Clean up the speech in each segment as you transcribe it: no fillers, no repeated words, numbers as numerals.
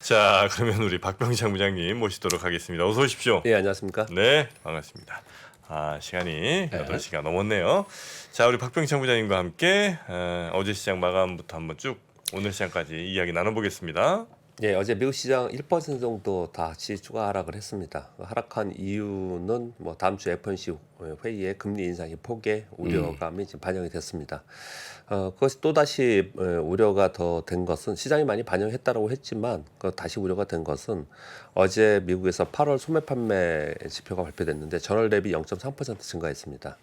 자, 그러면 우리 박병창 부장님 모시도록 하겠습니다. 어서 오십시오. 예, 안녕하십니까? 네, 반갑습니다. 시간이 8시가 넘었네요. 자, 우리 박병창 부장님과 함께 어제 시장 마감부터 한번 쭉 오늘 시장까지 이야기 나눠보겠습니다. 예, 어제 미국 시장 1% 정도 다시 추가 하락을 했습니다. 하락한 이유는 뭐 다음 주 FOMC 회의에 금리 인상의 폭의 우려감이 지금 반영이 됐습니다. 그것이 또 다시 우려가 더 된 것은 시장이 많이 반영했다라고 했지만 다시 우려가 된 것은 어제 미국에서 8월 소매 판매 지표가 발표됐는데 전월 대비 0.3% 증가했습니다.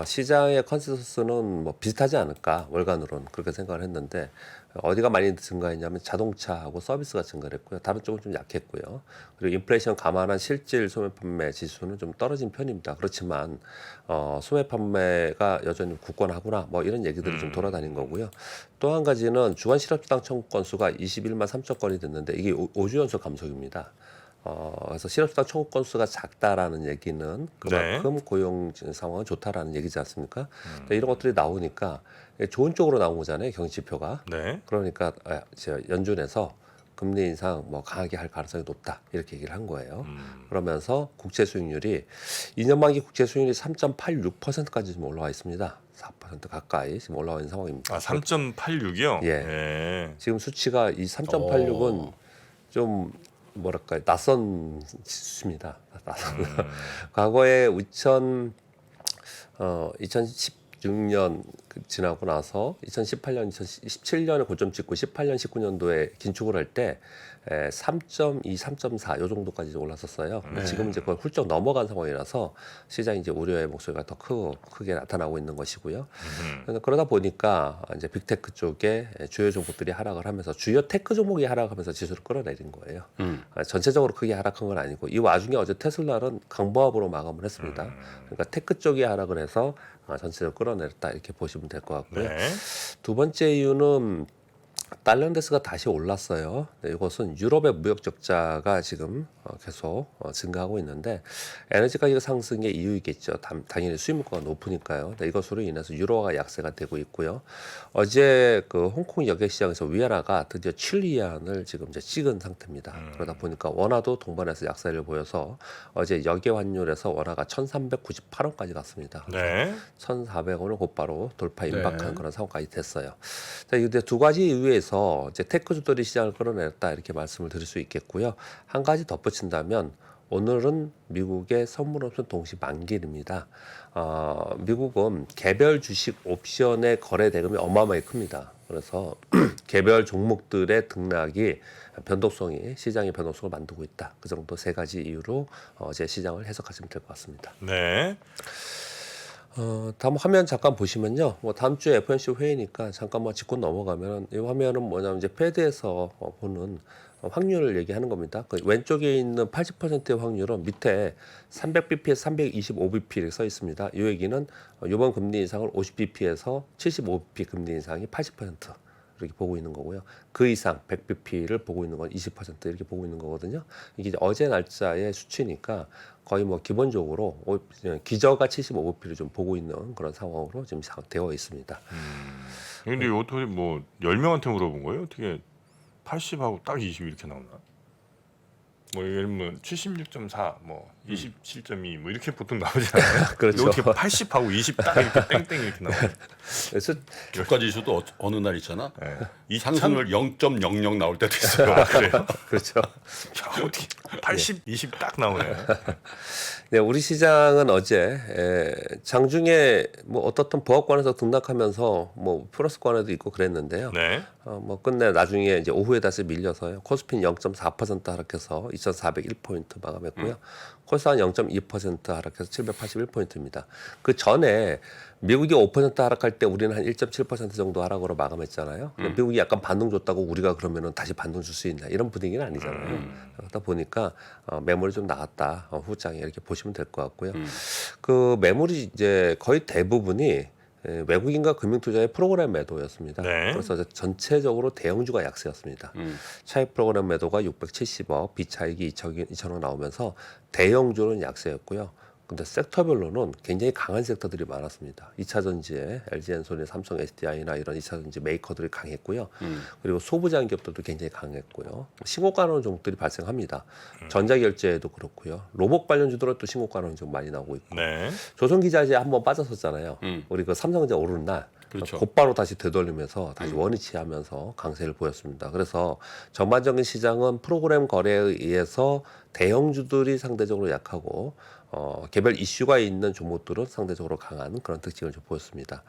시장의 컨센서스는 뭐 비슷하지 않을까 월간으로는 그렇게 생각을 했는데 어디가 많이 증가했냐면 자동차하고 서비스가 증가했고요. 다른 쪽은 좀 약했고요. 그리고 인플레이션 감안한 실질 소매 판매 지수는 좀 떨어진 편입니다. 그렇지만 소매 판매가 여전히 굳건하구나 뭐 이런 얘기들이 좀 돌아다닌 거고요. 또 한 가지는 주간 실업수당 청구 건수가 21만 3천 건이 됐는데 이게 5주 연속 감소입니다. 그래서 실업수당 청구 건수가 작다라는 얘기는 그만큼 고용 상황은 좋다라는 얘기지 않습니까? 이런 것들이 나오니까 좋은 쪽으로 나온 거잖아요, 경기지표가. 네. 그러니까 연준에서 금리 인상 뭐 강하게 할 가능성이 높다 이렇게 얘기를 한 거예요. 그러면서 국채 수익률이 2년 만기 국채 수익률이 3.86%까지 지금 올라와 있습니다. 4% 가까이 지금 올라와 있는 상황입니다. 3.86이요? 예. 네. 지금 수치가 이 3.86은 좀 뭐랄까 낯선 지수입니다. 과거에 2016년 지나고 나서 2018년, 2017년에 고점 찍고 18년, 19년도에 긴축을 할 때 3.2, 3.4 요 정도까지 올랐었어요. 근데 지금 이제 그걸 훌쩍 넘어간 상황이라서 시장이 이제 우려의 목소리가 더 크게 나타나고 있는 것이고요. 그러다 보니까 이제 빅테크 쪽에 주요 종목들이 하락을 하면서 주요 테크 종목이 하락하면서 지수를 끌어내린 거예요. 전체적으로 크게 하락한 건 아니고 이 와중에 어제 테슬라는 강보합으로 마감을 했습니다. 그러니까 테크 쪽이 하락을 해서 전체적으로 끌어내렸다 이렇게 보시면 될 것 같고요. 네. 두 번째 이유는 달러인데스가 다시 올랐어요. 네, 이것은 유럽의 무역 적자가 지금 계속 증가하고 있는데 에너지 가격 상승의 이유이겠죠. 당연히 수입물가가 높으니까요. 네, 이것으로 인해서 유로화가 약세가 되고 있고요. 어제 그 홍콩 여객 시장에서 위안화가 드디어 7위안을 지금 이제 찍은 상태입니다. 그러다 보니까 원화도 동반해서 약세를 보여서 어제 여객 환율에서 원화가 1,398원까지 갔습니다. 네. 1,400원을 곧바로 돌파 임박한 그런 상황까지 됐어요. 자, 이데 두 가지 이유에서 이제 테크주들이 시장을 끌어냈다 이렇게 말씀을 드릴 수 있겠고요. 한 가지 덧붙인다면 오늘은 미국의 선물옵션 동시 만기일입니다. 미국은 개별 주식 옵션의 거래 대금이 어마어마하게 큽니다. 그래서 개별 종목들의 등락이 변동성이 시장의 변동성을 만들고 있다. 그 정도 세 가지 이유로 어제 시장을 해석하시면 될 것 같습니다. 네. 다음 화면 잠깐 보시면요. 뭐 다음 주에 FOMC 회의니까 잠깐만 짚고 넘어가면 이 화면은 뭐냐면 이제 페드에서 보는 확률을 얘기하는 겁니다. 그 왼쪽에 있는 80%의 확률은 밑에 300bp에서 325bp 이렇게 써 있습니다. 이 얘기는 이번 금리 인상을 50bp에서 75bp 금리 인상이 80% 이렇게 보고 있는 거고요. 그 이상 100bp를 보고 있는 건 20% 이렇게 보고 있는 거거든요. 이게 어제 날짜의 수치니까 거의 뭐 기본적으로 기저가 75bp를 좀 보고 있는 그런 상황으로 지금 되어 있습니다. 근데 어떻게 뭐 10명한테 물어본 거예요? 어떻게 80하고 딱 20 이렇게 나오나? 뭐 예를 들면 76.4, 뭐 27.2, 뭐 이렇게 보통 나오잖아요. 그렇죠. 어떻게 80하고 20 딱 이렇게 땡땡 이렇게 나와요? 그래서 주가지수도 어느 날 있잖아. 네. 이 상승률 0.00 나올 때도 있어요. 그래요? 그렇죠. 야, 어떻게 80, 20 딱 나오네. 네, 우리 시장은 어제 장중에 뭐 어떻든 보합권에서 등락하면서 뭐 플러스권에도 있고 그랬는데요. 네. 뭐 끝내 나중에 이제 오후에 다시 밀려서요. 코스피는 0.4% 하락해서 2,401포인트 마감했고요. 코스닥은 0.2% 하락해서 781포인트입니다. 그 전에 미국이 5% 하락할 때 우리는 한 1.7% 정도 하락으로 마감했잖아요. 미국이 약간 반등 줬다고 우리가 그러면은 다시 반등 줄 수 있나 이런 분위기는 아니잖아요. 그러다 보니까 매물이 좀 나왔다 후장에 이렇게 보시면 될 것 같고요. 그 매물이 이제 거의 대부분이 외국인과 금융투자의 프로그램 매도였습니다. 네. 그래서 전체적으로 대형주가 약세였습니다. 차익 프로그램 매도가 670억, 비차익이 2천억 나오면서 대형주는 약세였고요. 근데 섹터별로는 굉장히 강한 섹터들이 많았습니다. 2차 전지에 LG엔솔이나 삼성 SDI나 이런 2차 전지 메이커들이 강했고요. 그리고 소부장 기업들도 굉장히 강했고요. 신고가 나오는 종목들이 발생합니다. 전자결제도 그렇고요. 로봇 관련주들은 또 신고가 나오는 종 많이 나오고 있고. 네. 조선기자재 한번 빠졌었잖아요. 우리 그 삼성전자 오르는 날 그렇죠. 곧바로 다시 되돌리면서 다시 원위치하면서 강세를 보였습니다. 그래서 전반적인 시장은 프로그램 거래에 의해서 대형주들이 상대적으로 약하고 개별 이슈가 있는 종목들은 상대적으로 강한 그런 특징을 좀 보였습니다.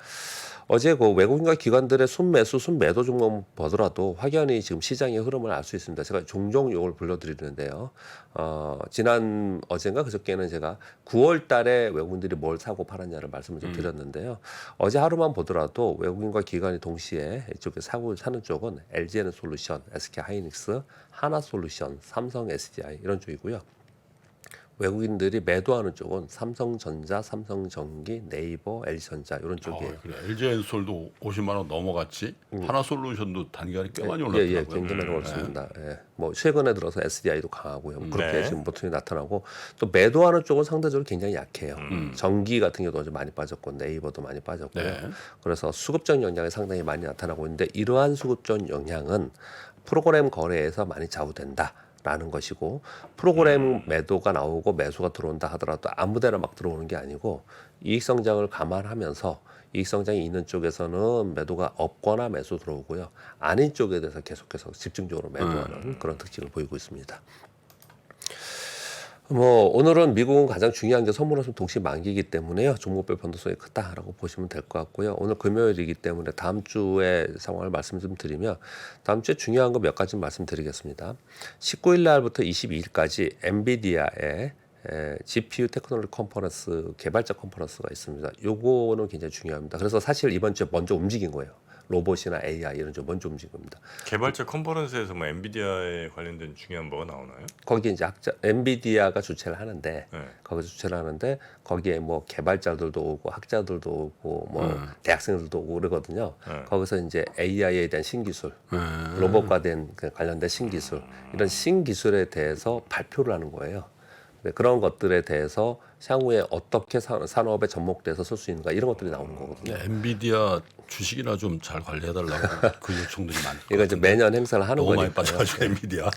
어제 그 외국인과 기관들의 순매수, 순매도 종목 보더라도 확연히 지금 시장의 흐름을 알 수 있습니다. 제가 종종 이걸 불러드리는데요. 지난 어젠가 그저께는 제가 9월 달에 외국인들이 뭘 사고 팔았냐를 말씀을 좀 드렸는데요. 어제 하루만 보더라도 외국인과 기관이 동시에 이쪽에 사는 쪽은 LG에너솔루션, SK하이닉스, 하나솔루션, 삼성 SDI 이런 쪽이고요. 외국인들이 매도하는 쪽은 삼성전자, 삼성전기, 네이버, LG전자 이런 쪽이에요. 그래. LG엔솔도 50만 원 넘어갔지. 하나솔루션도 단기간에 꽤 많이 올랐더라고요. 예, 굉장히 많이 올랐습니다. 예. 뭐 최근에 들어서 SDI도 강하고요. 뭐 그렇게 네. 지금 모퉁이 나타나고 또 매도하는 쪽은 상대적으로 굉장히 약해요. 전기 같은 경우도 어제 많이 빠졌고 네이버도 많이 빠졌고요. 네. 그래서 수급적 영향이 상당히 많이 나타나고 있는데 이러한 수급적 영향은 프로그램 거래에서 많이 좌우된다. 라는 것이고 프로그램 매도가 나오고 매수가 들어온다 하더라도 아무데나 막 들어오는 게 아니고 이익 성장을 감안하면서 이익 성장이 있는 쪽에서는 매도가 없거나 매수 들어오고요. 아닌 쪽에 대해서 계속해서 집중적으로 매도하는 그런 특징을 보이고 있습니다. 뭐 오늘은 미국은 가장 중요한 게 선물없으면 동시 만기이기 때문에요. 종목별 변동성이 크다라고 보시면 될 것 같고요. 오늘 금요일이기 때문에 다음 주의 상황을 말씀 좀 드리면 다음 주에 중요한 거 몇 가지 말씀드리겠습니다. 19일 날부터 22일까지 엔비디아의 GPU 테크놀로지 컨퍼런스 개발자 컨퍼런스가 있습니다. 요거는 굉장히 중요합니다. 그래서 사실 이번 주에 먼저 움직인 거예요. 로봇이나 AI 이런 쪽 먼저 움직인 겁니다. 개발자 컨퍼런스에서 뭐 엔비디아에 관련된 중요한 뭐가 나오나요? 거기 이제 엔비디아가 주최를 하는데 네. 거기서 주최를 하는데 거기에 뭐 개발자들도 오고 학자들도 오고 뭐 대학생들도 오고 그러거든요. 거기서 이제 AI에 대한 신기술, 로봇과 관련된 신기술 이런 신기술에 대해서 발표를 하는 거예요. 네, 그런 것들에 대해서 향후에 어떻게 산업에 접목돼서 쓸 수 있는가 이런 것들이 나오는 거거든요. 엔비디아 주식이나 좀 잘 관리해달라고 그 요청들이 많고. 이거 이제 매년 행사를 하는 너무 거니까. 많이 빠져가지고 엔비디아.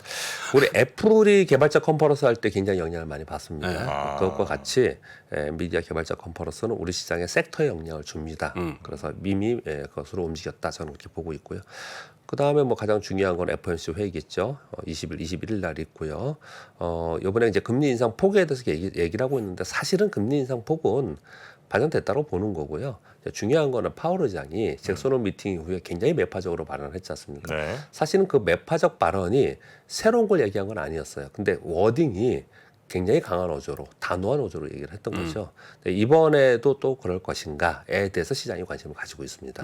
우리 애플이 개발자 컨퍼런스 할 때 굉장히 영향을 많이 받습니다. 네. 그것과 같이 엔비디아 개발자 컨퍼런스는 우리 시장에 섹터에 영향을 줍니다. 그래서 이미 그것으로 움직였다 저는 그렇게 보고 있고요. 그 다음에 뭐 가장 중요한 건 FOMC 회의겠죠. 20일, 21일 날 있고요. 이번에 이제 금리 인상 폭에 대해서 얘기를 하고 있는데 사실은 금리 인상 폭은 발전됐다고 보는 거고요. 중요한 거는 파월 의장이 잭소노 미팅 이후에 굉장히 매파적으로 발언을 했지 않습니까? 네. 사실은 그 매파적 발언이 새로운 걸 얘기한 건 아니었어요. 근데 워딩이 굉장히 강한 어조로 단호한 어조로 얘기를 했던 거죠. 근데 이번에도 또 그럴 것인가에 대해서 시장이 관심을 가지고 있습니다.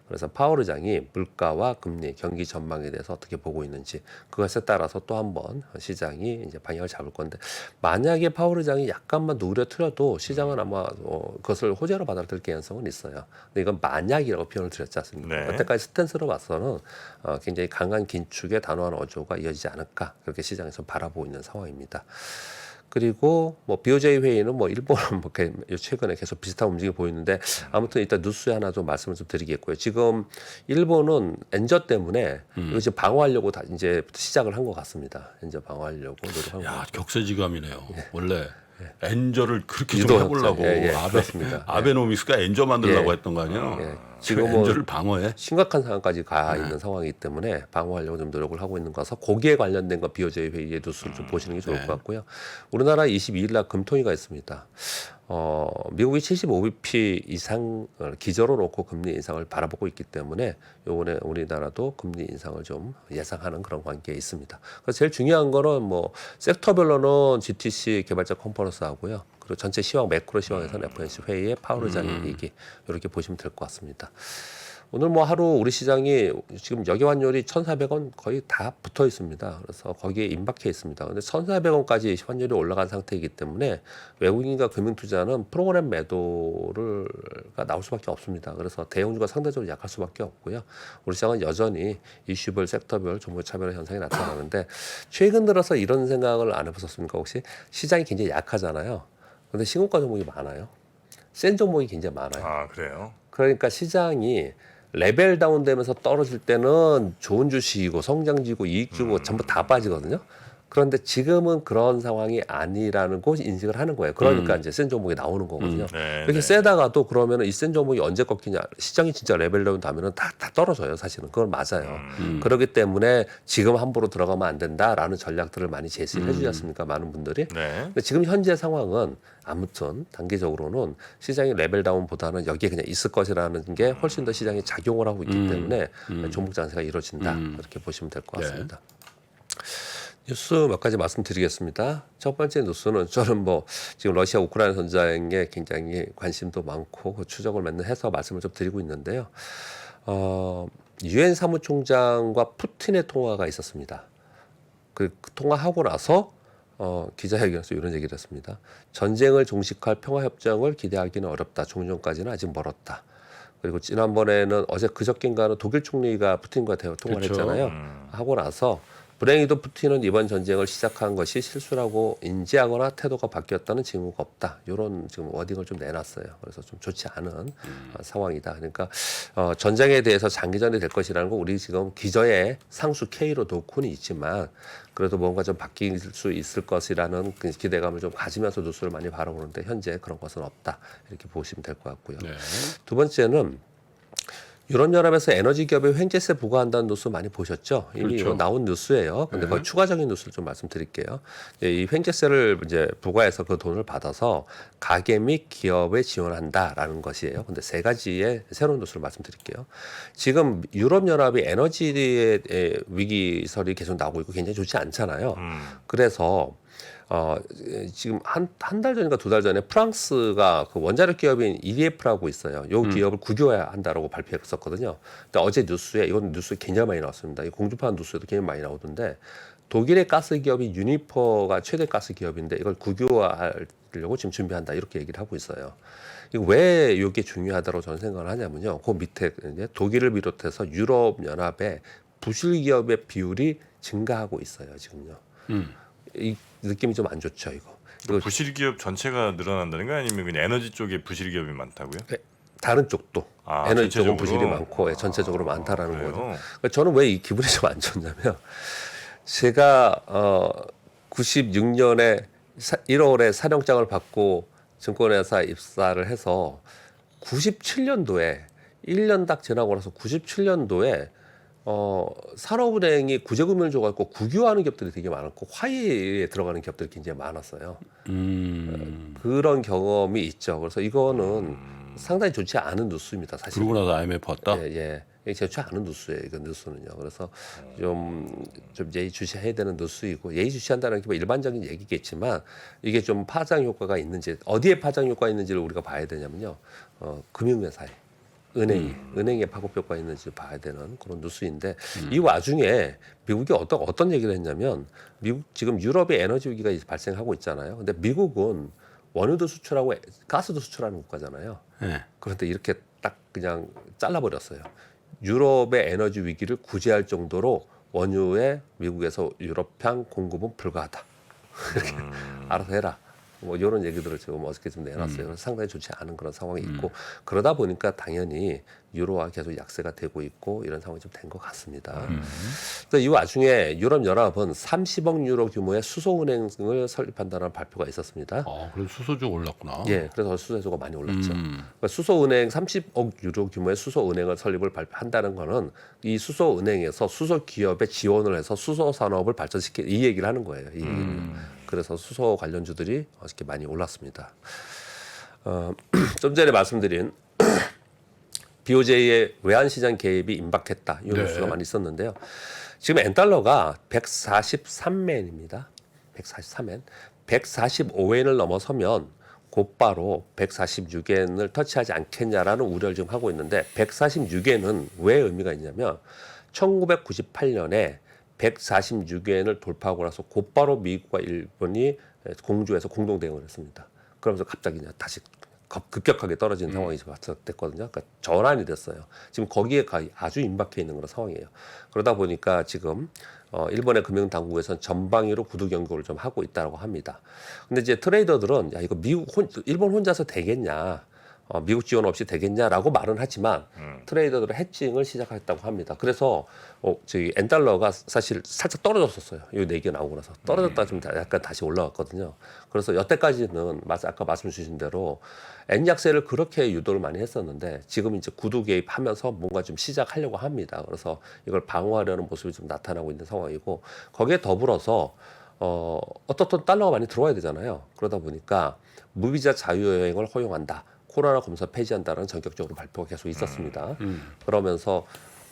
그래서 파월 의장이 물가와 금리, 경기 전망에 대해서 어떻게 보고 있는지 그것에 따라서 또 한번 시장이 이제 방향을 잡을 건데 만약에 파월 의장이 약간만 누그러뜨려도 시장은 아마 그것을 호재로 받아들일 가능성은 있어요. 근데 이건 만약이라고 표현을 드렸지 않습니까? 네. 여태까지 스탠스로 봐서는 굉장히 강한 긴축의 단호한 어조가 이어지지 않을까 그렇게 시장에서 바라보고 있는 상황입니다. 그리고 뭐 BOJ 회의는 뭐 일본은 뭐 최근에 계속 비슷한 움직임이 보이는데 아무튼 일단 뉴스에 하나 좀 말씀을 좀 드리겠고요. 지금 일본은 엔저 때문에 이거 지금 방어하려고 다 이제 시작을 한 것 같습니다. 엔저 방어하려고 노력하고. 야 격세지감이네요. 원래 엔저를 그렇게 좀 유도했죠. 해보려고 그렇습니다. 아베노믹스가 엔저 만들려고 예. 했던 거 아니에요? 예. 지금 지금은 엔저를 방어해? 심각한 상황까지 가 있는 상황이기 때문에 방어하려고 좀 노력을 하고 있는 거라서 거기에 관련된 거 BOJ 회의의 뉴스를 좀 보시는 게 좋을 것 같고요. 우리나라 22일 날 금통위가 있습니다. 미국이 75bp 이상 기저로 놓고 금리 인상을 바라보고 있기 때문에 요번에 우리나라도 금리 인상을 좀 예상하는 그런 관계에 있습니다. 그래서 제일 중요한 거는 뭐 섹터별로는 GTC 개발자 컨퍼런스 하고요. 그리고 전체 시황 매크로 시황에서는 FOMC 회의에 파월 의장의 얘기 이렇게 보시면 될 것 같습니다. 오늘 뭐 하루 우리 시장이 지금 여기 환율이 1,400원 거의 다 붙어 있습니다. 그래서 거기에 임박해 있습니다. 근데 1,400원까지 환율이 올라간 상태이기 때문에 외국인과 금융투자는 프로그램 매도가 나올 수밖에 없습니다. 그래서 대형주가 상대적으로 약할 수밖에 없고요. 우리 시장은 여전히 이슈별, 섹터별, 종목 차별 현상이 나타나는데 최근 들어서 이런 생각을 안 해보셨습니까? 혹시 시장이 굉장히 약하잖아요. 근데 신고가 종목이 많아요. 센 종목이 굉장히 많아요. 아 그래요? 그러니까 시장이 레벨 다운되면서 떨어질 때는 좋은 주식이고 성장주고 이익주고 전부 다 빠지거든요. 그런데 지금은 그런 상황이 아니라는 거 인식을 하는 거예요. 그러니까 이제 센 종목이 나오는 거거든요. 네, 이렇게 네. 세다가도 그러면은 이 센 종목이 언제 꺾이냐? 시장이 진짜 레벨 다운 되면은 다 떨어져요. 사실은 그건 맞아요. 그렇기 때문에 지금 함부로 들어가면 안 된다라는 전략들을 많이 제시를 해주지 않습니까? 많은 분들이. 네. 근데 지금 현재 상황은 아무튼 단기적으로는 시장이 레벨 다운보다는 여기에 그냥 있을 것이라는 게 훨씬 더 시장이 작용을 하고 있기 때문에 종목 장세가 이루어진다. 이렇게 보시면 될 것 네. 같습니다. 뉴스 몇 가지 말씀드리겠습니다. 첫 번째 뉴스는 저는 뭐 지금 러시아 우크라이나 전쟁에 굉장히 관심도 많고 그 추적을 맨날 해서 말씀을 좀 드리고 있는데요. 유엔 사무총장과 푸틴의 통화가 있었습니다. 그 통화하고 나서 기자회견에서 이런 얘기를 했습니다. 전쟁을 종식할 평화협정을 기대하기는 어렵다. 종전까지는 아직 멀었다. 그리고 지난번에는 어제 그저께인가는 독일 총리가 푸틴과 통화를 그렇죠. 했잖아요. 하고 나서 불행히도 푸틴은 이번 전쟁을 시작한 것이 실수라고 인지하거나 태도가 바뀌었다는 징후가 없다. 이런 지금 워딩을 좀 내놨어요. 그래서 좀 좋지 않은 상황이다. 그러니까 전쟁에 대해서 장기전이 될 것이라는 거 우리 지금 기저에 상수 K로 놓고는 있지만 그래도 뭔가 좀 바뀔 수 있을 것이라는 그 기대감을 좀 가지면서 뉴스를 많이 바라보는데 현재 그런 것은 없다. 이렇게 보시면 될 것 같고요. 네. 두 번째는 유럽연합에서 에너지 기업에 횡재세 부과한다는 뉴스 많이 보셨죠? 이미 그렇죠. 이거 나온 뉴스예요. 근데 거기 추가적인 뉴스를 좀 말씀드릴게요. 이 횡재세를 이제 부과해서 그 돈을 받아서 가계 및 기업에 지원한다라는 것이에요. 근데 세 가지의 새로운 뉴스를 말씀드릴게요. 지금 유럽연합이 에너지의 위기설이 계속 나오고 있고 굉장히 좋지 않잖아요. 그래서 지금 한 달 전인가 두 달 전에 프랑스가 그 원자력 기업인 EDF라고 있어요. 요 기업을 국유화해야 한다라고 발표했었거든요. 근데 어제 뉴스에 이건 뉴스 굉장히 많이 나왔습니다. 이 공중파 뉴스에도 굉장히 많이 나오던데 독일의 가스 기업이 유니퍼가 최대 가스 기업인데 이걸 국유화하려고 지금 준비한다 이렇게 얘기를 하고 있어요. 이거 왜 이게 중요하다고 저는 생각을 하냐면요. 그 밑에 이제 독일을 비롯해서 유럽 연합의 부실 기업의 비율이 증가하고 있어요 지금요. 이 느낌이 좀 안 좋죠 이거. 부실 기업 전체가 늘어난다는 거 아니면 그냥 에너지 쪽에 부실 기업이 많다고요? 다른 쪽도 아, 에너지 쪽은 전체적으로? 부실이 많고 전체적으로 많다라는 그래요? 거죠. 그러니까 저는 왜 이 기분이 좀 안 좋냐면 제가 96년에 1월에 사령장을 받고 증권회사 입사를 해서 97년도에 1년 딱 지나고 나서 97년도에 산업은행이 구제금융을 줘갖고 국유화하는 기업들이 되게 많았고 화해에 들어가는 기업들이 굉장히 많았어요. 그런 경험이 있죠. 그래서 이거는 상당히 좋지 않은 뉴스입니다. 사실. 그러고 나서 IMF 왔다. 예. 이게 좋지 않은 뉴스예요. 이거 뉴스는요. 그래서 좀 예의주시해야 되는 뉴스이고 예의주시한다는 게 뭐 일반적인 얘기겠지만 이게 좀 파장 효과가 있는지 어디에 파장 효과가 있는지를 우리가 봐야 되냐면요. 금융회사에. 은행에 파급 효과가 있는지 봐야 되는 그런 뉴스인데 이 와중에 미국이 어떤 얘기를 했냐면 미국 지금 유럽의 에너지 위기가 발생하고 있잖아요. 근데 미국은 원유도 수출하고 가스도 수출하는 국가잖아요. 네. 그런데 이렇게 딱 그냥 잘라버렸어요. 유럽의 에너지 위기를 구제할 정도로 원유에 미국에서 유럽향 공급은 불가하다. 이렇게 알아서 해라. 뭐 이런 얘기들을 지금 어저께 좀 내놨어요. 그래서 상당히 좋지 않은 그런 상황이 있고 그러다 보니까 당연히 유로화 계속 약세가 되고 있고 이런 상황이 좀 된 것 같습니다. 그래서 이 와중에 유럽연합은 30억 유로 규모의 수소은행을 설립한다는 발표가 있었습니다. 그래서 수소주 올랐구나. 예, 그래서 수소수가 많이 올랐죠. 그러니까 수소은행 30억 유로 규모의 수소은행을 설립을 발표한다는 거는 이 수소은행에서 수소 기업에 지원을 해서 수소 산업을 발전시키 이 얘기를 하는 거예요. 이 얘기를. 그래서 수소 관련주들이 어저께 많이 올랐습니다. 좀 전에 말씀드린 BOJ의 외환시장 개입이 임박했다. 이 네. 뉴스가 많이 있었는데요. 지금 엔달러가 143엔입니다. 143엔. 145엔을 넘어서면 곧바로 146엔을 터치하지 않겠냐라는 우려를 지금 하고 있는데 146엔은 왜 의미가 있냐면 1998년에 146엔을 돌파하고 나서 곧바로 미국과 일본이 공조해서 공동 대응을 했습니다. 그러면서 갑자기 그냥 다시 급격하게 떨어지는 상황이 됐거든요. 그러니까 전환이 됐어요. 지금 거기에 아주 임박해 있는 그런 상황이에요. 그러다 보니까 지금 일본의 금융 당국에서는 전방위로 구두 경고를 좀 하고 있다고 합니다. 근데 이제 트레이더들은 야 이거 일본 혼자서 되겠냐? 미국 지원 없이 되겠냐라고 말은 하지만 트레이더들은 해칭을 시작했다고 합니다. 그래서 저기 엔달러가 사실 살짝 떨어졌었어요. 이 얘기가 나오고 나서 떨어졌다 좀 약간 다시 올라갔거든요. 그래서 여태까지는 아까 말씀 주신 대로 엔 약세를 그렇게 유도를 많이 했었는데 지금 이제 구두 개입하면서 뭔가 좀 시작하려고 합니다. 그래서 이걸 방어하려는 모습이 좀 나타나고 있는 상황이고 거기에 더불어서 어떻든 달러가 많이 들어와야 되잖아요. 그러다 보니까 무비자 자유여행을 허용한다. 코로나 검사 폐지한다는 전격적으로 발표가 계속 있었습니다. 그러면서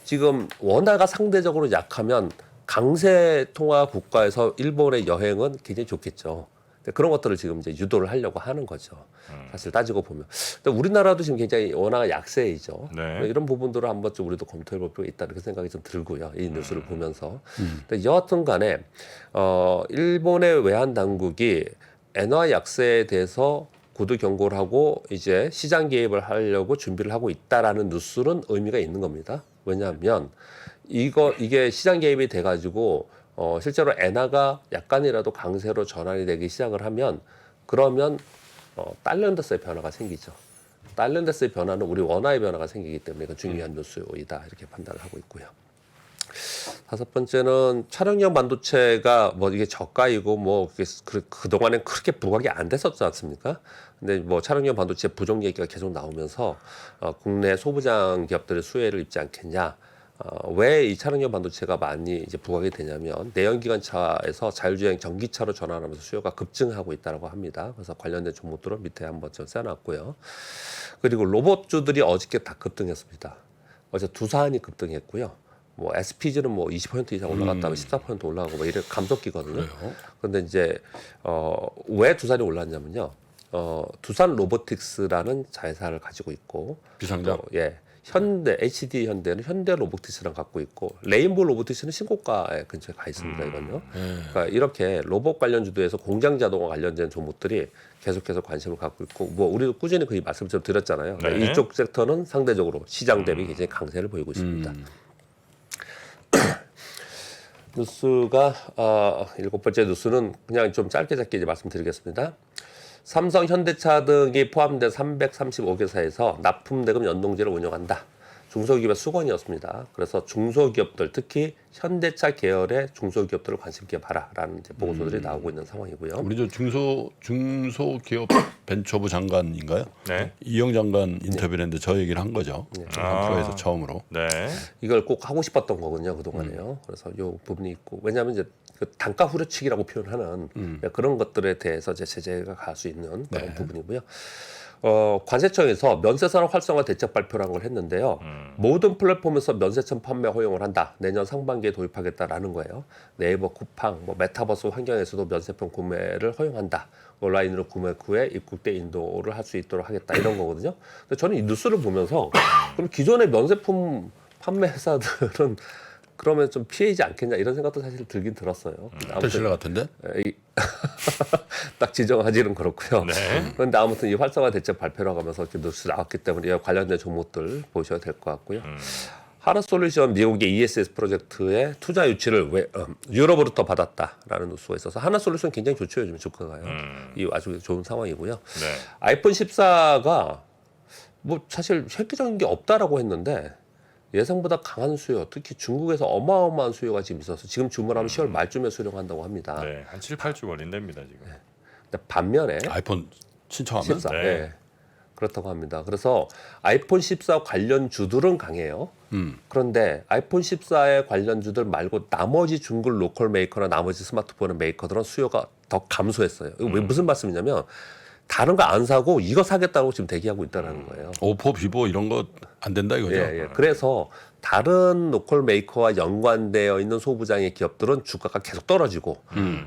지금 원화가 상대적으로 약하면 강세 통화 국가에서 일본의 여행은 굉장히 좋겠죠. 그런 것들을 지금 이제 유도를 하려고 하는 거죠. 사실 따지고 보면. 근데 우리나라도 지금 굉장히 원화가 약세이죠. 네. 이런 부분들을 한번 좀 우리도 검토해 볼 필요가 있다 이렇게 생각이 좀 들고요. 이 뉴스를 보면서. 근데 여하튼 간에 일본의 외환 당국이 엔화 약세에 대해서 구두 경고를 하고 이제 시장 개입을 하려고 준비를 하고 있다라는 뉴스는 의미가 있는 겁니다. 왜냐하면 이게 시장 개입이 돼가지고 실제로 엔화가 약간이라도 강세로 전환이 되기 시작을 하면 그러면 달러인더스의 변화가 생기죠. 달러인더스의 변화는 우리 원화의 변화가 생기기 때문에 이건 중요한 뉴스이다 이렇게 판단을 하고 있고요. 다섯 번째는 차량용 반도체가 뭐 이게 저가이고 뭐 그동안엔 그렇게 부각이 안 됐었지 않습니까? 근데 뭐 차량용 반도체 부족 얘기가 계속 나오면서 국내 소부장 기업들의 수혜를 입지 않겠냐. 왜 이 차량용 반도체가 많이 이제 부각이 되냐면 내연기관차에서 자율주행 전기차로 전환하면서 수요가 급증하고 있다고 합니다. 그래서 관련된 종목들은 밑에 한번 좀 써놨고요. 그리고 로봇주들이 어저께 다 급등했습니다. 어제 두산이 급등했고요. 뭐 SPG는 뭐 20% 이상 올라갔다면 14% 올라가고 뭐 이런 감속기거든요. 그런데 이제 왜 두산이 올랐냐면요. 두산 로보틱스라는 자회사를 가지고 있고 비상장. 현대 HD 현대는 현대 로보틱스랑 갖고 있고 레인보우 로보틱스는 신고가에 근처에 가 있습니다. 이건요. 그러니까 이렇게 로봇 관련 주도에서 공장 자동화 관련된 종목들이 계속해서 관심을 갖고 있고 뭐 우리도 꾸준히 그 말씀을 좀 드렸잖아요. 네. 이쪽 섹터는 상대적으로 시장 대비 굉장히 강세를 보이고 있습니다. 뉴스가 일곱 번째 뉴스는 그냥 좀 짧게 이제 말씀드리겠습니다. 삼성, 현대차 등이 포함된 335개사에서 납품대금 연동제를 운영한다. 중소기업의 수건이었습니다. 그래서 중소기업들 특히 현대차 계열의 중소기업들을 관심 있게 봐라라는 이제 보고서들이 나오고 있는 상황이고요. 우리 저 중소기업 벤처부 장관인가요? 네. 이영 장관 인터뷰를 했는데 저 얘기를 한 거죠. 한 프로에서 처음으로. 네. 이걸 꼭 하고 싶었던 거군요 그동안에요. 그래서 요 부분이 있고 왜냐하면 이제 그 단가 후려치기라고 표현하는 그런 것들에 대해서 이제 제재가 갈 수 있는 그런 부분이고요. 관세청에서 면세산업 활성화 대책 발표라는 걸 했는데요. 모든 플랫폼에서 면세점 판매 허용을 한다. 내년 상반기에 도입하겠다라는 거예요. 네이버, 쿠팡, 뭐 메타버스 환경에서도 면세품 구매를 허용한다. 온라인으로 구매 후에 입국대 인도를 할 수 있도록 하겠다 이런 거거든요. 근데 저는 이 뉴스를 보면서 그럼 기존의 면세품 판매 회사들은 그러면 좀 피해이지 않겠냐 이런 생각도 사실 들긴 들었어요. 테슬라 같은데? 딱 지정하지는 그렇고요. 네. 그런데 아무튼 이 활성화 대책 발표라고 하면서 이렇게 뉴스 나왔기 때문에 이와 관련된 종목들 보셔야 될 것 같고요. 하나솔루션 미국의 ESS 프로젝트의 투자 유치를 유럽으로부터 받았다라는 뉴스가 있어서 하나솔루션 굉장히 좋죠. 요즘 주가가요. 이 아주 좋은 상황이고요. 네. 아이폰 14가 뭐 사실 획기적인 게 없다라고 했는데 예상보다 강한 수요, 특히 중국에서 어마어마한 수요가 지금 있어서 지금 주문하면 10월 말쯤에 수령한다고 합니다. 네. 한 7, 8주 걸린답니다, 지금. 근데 반면에 아이폰 신청하면? 14, 네. 그렇다고 합니다. 그래서 아이폰 14 관련주들은 강해요. 그런데 아이폰 14의 관련주들 말고 나머지 중국 로컬 메이커나 나머지 스마트폰 메이커들은 수요가 더 감소했어요. 이거 왜 무슨 말씀이냐면 다른 거 안 사고 이거 사겠다고 지금 대기하고 있다는 거예요. 오포, 비보 이런 거 안 된다 이거죠? 그래서 다른 로컬 메이커와 연관되어 있는 소부장의 기업들은 주가가 계속 떨어지고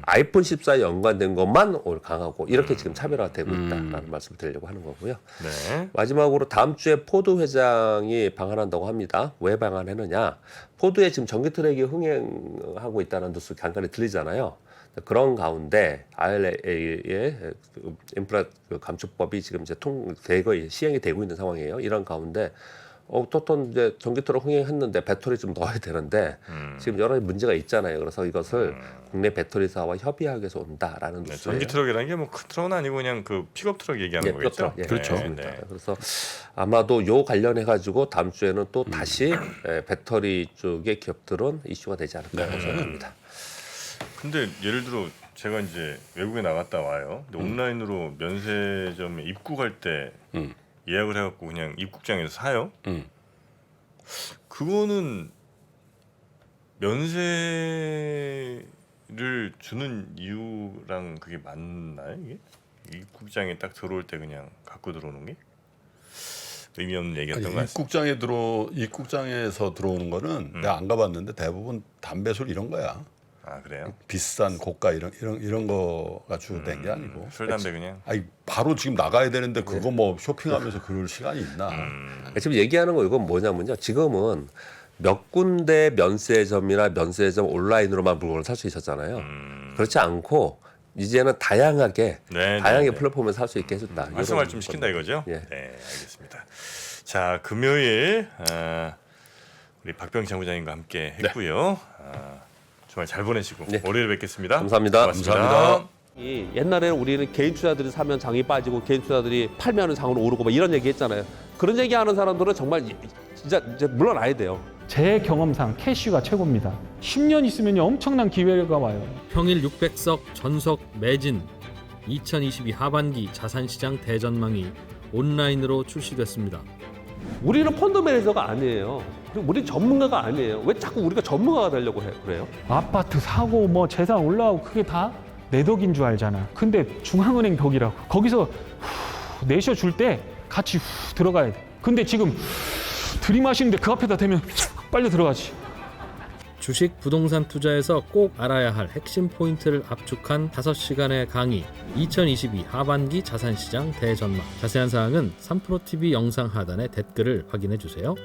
아이폰 14에 연관된 것만 오늘 강하고 이렇게 지금 차별화되고 있다라는 말씀을 드리려고 하는 거고요. 네. 마지막으로 다음 주에 포드 회장이 방한한다고 합니다. 왜 방한했느냐? 포드에 지금 전기 트랙이 흥행하고 있다는 뉴스 간간히 들리잖아요. 그런 가운데 IRA의 인프라 감축법이 지금 이제 대거 시행이 되고 있는 상황이에요. 이런 가운데 어떤 이제 전기 트럭 흥행했는데 배터리 좀 넣어야 되는데 지금 여러 가지 문제가 있잖아요. 그래서 이것을 국내 배터리사와 협의하기 위해서 온다라는 네, 뉴스예요. 전기 트럭이라는 게 뭐 큰 트럭은 아니고 그냥 그 픽업 트럭 얘기하는 예, 거겠죠? 픽업 트럭. 예, 그렇죠. 맞습니다. 네. 그래서 아마도 요 관련해 가지고 다음 주에는 또 다시 배터리 쪽의 기업들은 이슈가 되지 않을까 생각합니다. 근데 예를 들어 제가 이제 외국에 나갔다 와요. 근데 온라인으로 면세점에 입국할 때 예약을 해갖고 그냥 입국장에서 사요. 그거는 면세를 주는 이유랑 그게 맞나요? 이게 입국장에 딱 들어올 때 그냥 갖고 들어오는 게 의미 없는 얘기였던 것 같습니다. 입국장에서 들어오는 거는 내가 안 가봤는데 대부분 담배술 이런 거야. 아 그래요? 비싼 고가 이런 거가 주된 게 아니고. 술 담배 그냥. 아니 바로 지금 나가야 되는데 그거 뭐 쇼핑하면서 그럴 시간이 있나? 지금 얘기하는 거 이건 뭐냐면요. 지금은 몇 군데 면세점이나 면세점 온라인으로만 물건을 살 수 있었잖아요. 그렇지 않고 이제는 다양하게 네, 다양하게 네. 플랫폼을 살 수 있게 해준다. 활성화를 이런 좀 시킨다 이거죠? 예. 네, 알겠습니다. 자, 금요일 우리 박병창 부장님과 함께 했고요. 주말 잘 보내시고 네. 월요일에 뵙겠습니다. 감사합니다. 고맙습니다. 감사합니다. 옛날에는 우리는 개인 투자들이 사면 장이 빠지고 개인 투자들이 팔면은 장으로 오르고 막 이런 얘기 했잖아요. 그런 얘기하는 사람들은 정말 진짜 이제 물러나야 돼요. 제 경험상 캐시가 최고입니다. 10년 있으면 엄청난 기회가 와요. 평일 600석 전석 매진 2022 하반기 자산시장 대전망이 온라인으로 출시됐습니다. 우리는 펀드 매니저가 아니에요. 그리고 우리 전문가가 아니에요. 왜 자꾸 우리가 전문가가 되려고 그래요? 아파트 사고 뭐 재산 올라오고 그게 다 내 덕인 줄 알잖아. 근데 중앙은행 덕이라고. 거기서 내셔줄 때 같이 들어가야 돼. 근데 지금 들이마시는데 그 앞에다 대면 빨리 들어가지. 주식 부동산 투자에서 꼭 알아야 할 핵심 포인트를 압축한 5시간의 강의 2022 하반기 자산시장 대전망. 자세한 사항은 3프로TV 영상 하단의 댓글을 확인해 주세요.